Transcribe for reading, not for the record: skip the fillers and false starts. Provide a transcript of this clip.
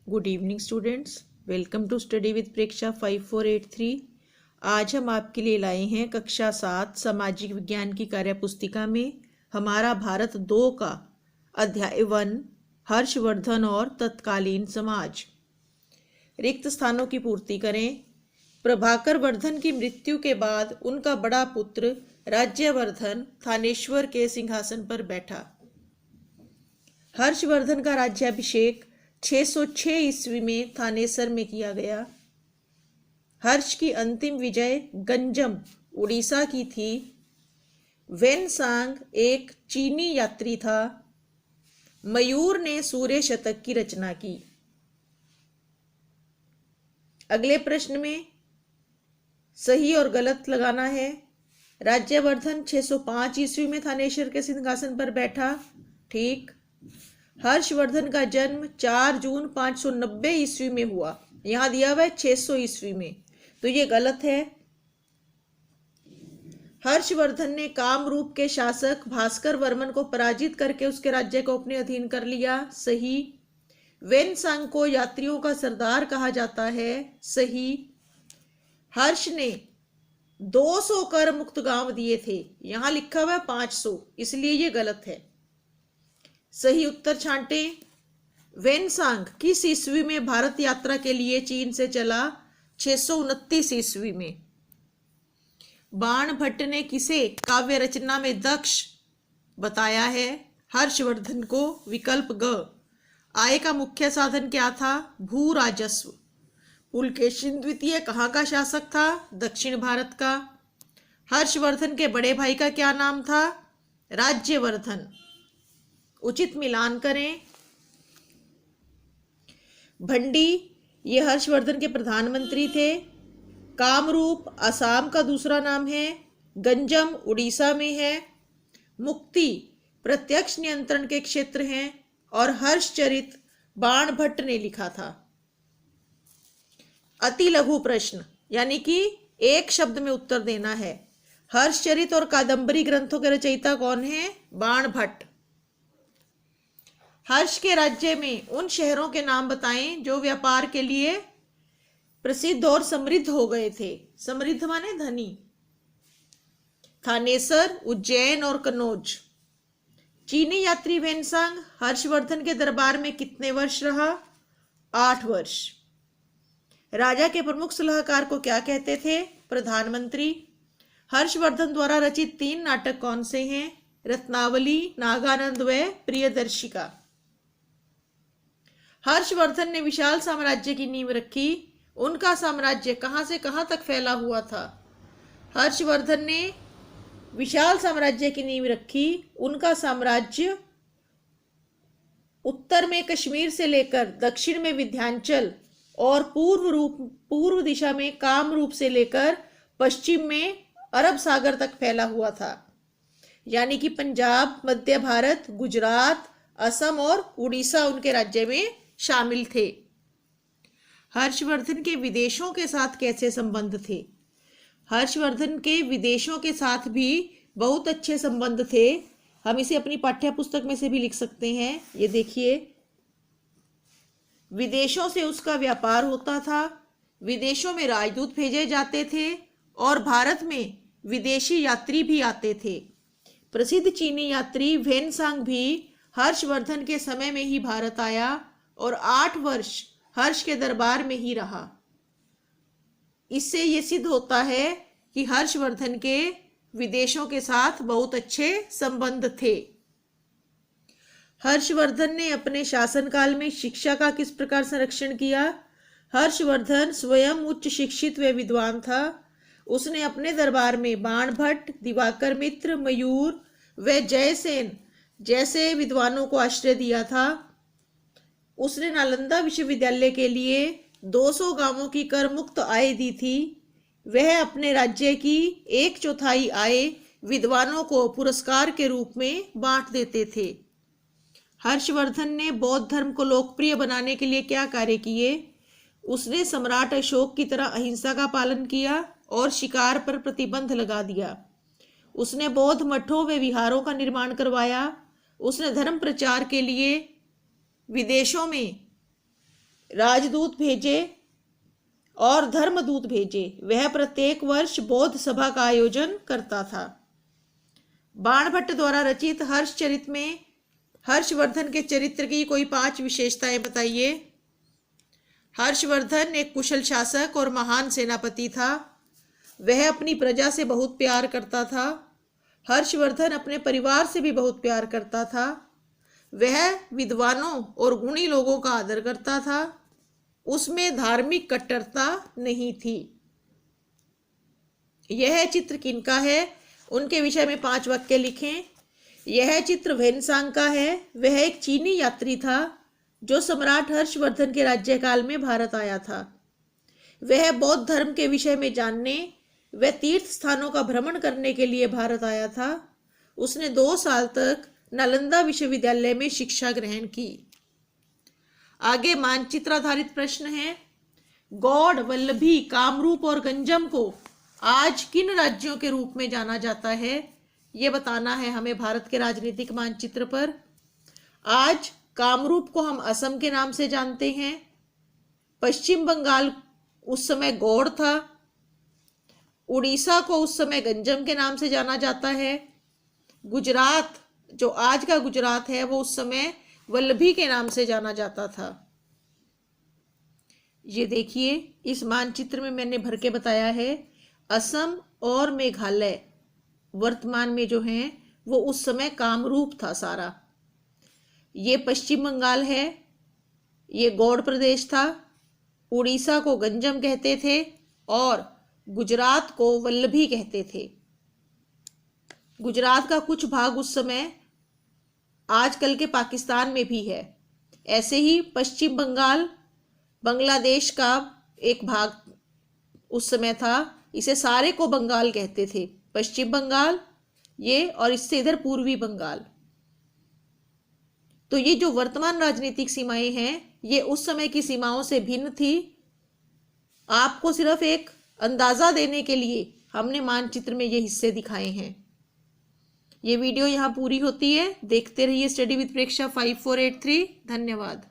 Good evening students, welcome to study with Preksha 5483। आज हम आपके लिए लाए हैं कक्षा 7 सामाजिक विज्ञान की कार्यपुस्तिका में हमारा भारत 2 का अध्याय 1 हर्षवर्धन और तत्कालीन समाज। रिक्त स्थानों की पूर्ति करें। प्रभाकर वर्धन की मृत्यु के बाद उनका बड़ा पुत्र राज्यवर्धन थानेश्वर के सिंहासन पर बैठा। हर्षवर्धन का राज्याभिषेक 606 ईस्वी में थानेसर में किया गया। हर्ष की अंतिम विजय गंजम उड़ीसा की थी। वेनसांग एक चीनी यात्री था। मयूर ने सूर्य शतक की रचना की। अगले प्रश्न में सही और गलत लगाना है। राज्यवर्धन 605 ईस्वी में थानेश्वर के सिंहासन पर बैठा, ठीक। हर्षवर्धन का जन्म 4 जून 590 ईस्वी में हुआ। यहां दिया हुआ है 600 ईस्वी में, तो ये गलत है। हर्षवर्धन ने कामरूप के शासक भास्कर वर्मन को पराजित करके उसके राज्य को अपने अधीन कर लिया, सही। वेनसांग को यात्रियों का सरदार कहा जाता है, सही। हर्ष ने 200 कर मुक्त गांव दिए थे, यहां लिखा हुआ है 500, इसलिए ये गलत है। सही उत्तर छांटें। वेनसांग किस ईस्वी में भारत यात्रा के लिए चीन से चला? 629 ईस्वी में। बाणभट्ट ने किसे काव्य रचना में दक्ष बताया है? हर्षवर्धन को। विकल्प ग। आय का मुख्य साधन क्या था? भू राजस्व। पुलकेशिन द्वितीय कहाँ का शासक था? दक्षिण भारत का। हर्षवर्धन के बड़े भाई का क्या नाम था? राज्यवर्धन। उचित मिलान करें। भंडी ये हर्षवर्धन के प्रधानमंत्री थे। कामरूप असम का दूसरा नाम है। गंजम उड़ीसा में है। मुक्ति प्रत्यक्ष नियंत्रण के क्षेत्र हैं। और हर्षचरित बाणभट्ट ने लिखा था। अति लघु प्रश्न, यानी कि एक शब्द में उत्तर देना है। हर्षचरित और कादंबरी ग्रंथों के रचयिता कौन है? बाणभट्ट। हर्ष के राज्य में उन शहरों के नाम बताएं जो व्यापार के लिए प्रसिद्ध और समृद्ध हो गए थे। समृद्ध माने धनी। थानेसर, उज्जैन और कन्नौज। चीनी यात्री वेनसांग हर्षवर्धन के दरबार में कितने वर्ष रहा? 8 वर्ष। राजा के प्रमुख सलाहकार को क्या कहते थे? प्रधानमंत्री। हर्षवर्धन द्वारा रचित 3 नाटक कौन से हैं? रत्नावली, नागानंद व प्रियदर्शिका। हर्षवर्धन ने विशाल साम्राज्य की नींव रखी। उनका साम्राज्य कहां से कहां तक फैला हुआ था? हर्षवर्धन ने विशाल साम्राज्य की नींव रखी। उनका साम्राज्य उत्तर में कश्मीर से लेकर दक्षिण में विंध्याचल और पूर्व दिशा में कामरूप से लेकर पश्चिम में अरब सागर तक फैला हुआ था। यानी कि पंजाब, मध्य भारत, गुजरात, असम और उड़ीसा उनके राज्य में शामिल थे। हर्षवर्धन के विदेशों के साथ कैसे संबंध थे? हर्षवर्धन के विदेशों के साथ भी बहुत अच्छे संबंध थे। हम इसे अपनी पाठ्य पुस्तक में से भी लिख सकते हैं। ये देखिए, विदेशों से उसका व्यापार होता था। विदेशों में राजदूत भेजे जाते थे और भारत में विदेशी यात्री भी आते थे। प्रसिद्ध चीनी यात्री वेनसांग भी हर्षवर्धन के समय में ही भारत आया और 8 वर्ष हर्ष के दरबार में ही रहा। इससे यह सिद्ध होता है कि हर्षवर्धन के विदेशों के साथ बहुत अच्छे संबंध थे। हर्षवर्धन ने अपने शासनकाल में शिक्षा का किस प्रकार संरक्षण किया? हर्षवर्धन स्वयं उच्च शिक्षित व विद्वान था। उसने अपने दरबार में बाणभट्ट, दिवाकर मित्र, मयूर व जयसेन जैसे विद्वानों को आश्रय दिया था। उसने नालंदा विश्वविद्यालय के लिए 200 गांवों की कर मुक्त आय दी थी। वह अपने राज्य की 1/4 आय विद्वानों को पुरस्कार के रूप में बांट देते थे। हर्षवर्धन ने बौद्ध धर्म को लोकप्रिय बनाने के लिए क्या कार्य किए? उसने सम्राट अशोक की तरह अहिंसा का पालन किया और शिकार पर प्रतिबंध लगा दिया। उसने बौद्ध मठों व विहारों का निर्माण करवाया। उसने धर्म प्रचार के लिए विदेशों में राजदूत भेजे और धर्मदूत भेजे। वह प्रत्येक वर्ष बौद्ध सभा का आयोजन करता था। बाणभट्ट द्वारा रचित हर्षचरित में हर्षवर्धन के चरित्र की कोई 5 विशेषताएं बताइए। हर्षवर्धन एक कुशल शासक और महान सेनापति था। वह अपनी प्रजा से बहुत प्यार करता था। हर्षवर्धन अपने परिवार से भी बहुत प्यार करता था। वह विद्वानों और गुणी लोगों का आदर करता था। उसमें धार्मिक कट्टरता नहीं थी। यह चित्र किनका है, उनके विषय में 5 वाक्य लिखें। यह चित्र वेनसांग का है। वह एक चीनी यात्री था जो सम्राट हर्षवर्धन के राज्यकाल में भारत आया था। वह बौद्ध धर्म के विषय में जानने व तीर्थ स्थानों का भ्रमण करने के लिए भारत आया था। उसने 2 साल तक नालंदा विश्वविद्यालय में शिक्षा ग्रहण की। आगे मानचित्र आधारित प्रश्न है। गौड़, वल्लभी, कामरूप और गंजम को आज किन राज्यों के रूप में जाना जाता है, ये बताना है हमें भारत के राजनीतिक मानचित्र पर। आज कामरूप को हम असम के नाम से जानते हैं। पश्चिम बंगाल उस समय गौड़ था। उड़ीसा को उस समय गंजम के नाम से जाना जाता है। गुजरात, जो आज का गुजरात है, वो उस समय वल्लभी के नाम से जाना जाता था। ये देखिए, इस मानचित्र में मैंने भर के बताया है। असम और मेघालय वर्तमान में जो हैं वो उस समय कामरूप था सारा। ये पश्चिम बंगाल है, ये गौड़ प्रदेश था। उड़ीसा को गंजम कहते थे और गुजरात को वल्लभी कहते थे। गुजरात का कुछ भाग उस समय आजकल के पाकिस्तान में भी है। ऐसे ही पश्चिम बंगाल बांग्लादेश का एक भाग उस समय था। इसे सारे को बंगाल कहते थे। पश्चिम बंगाल ये, और इससे इधर पूर्वी बंगाल। तो ये जो वर्तमान राजनीतिक सीमाएं हैं ये उस समय की सीमाओं से भिन्न थी। आपको सिर्फ एक अंदाजा देने के लिए हमने मानचित्र में ये हिस्से दिखाए हैं। ये वीडियो यहाँ पूरी होती है। देखते रहिए स्टडी विद प्रेक्षा 5483। धन्यवाद।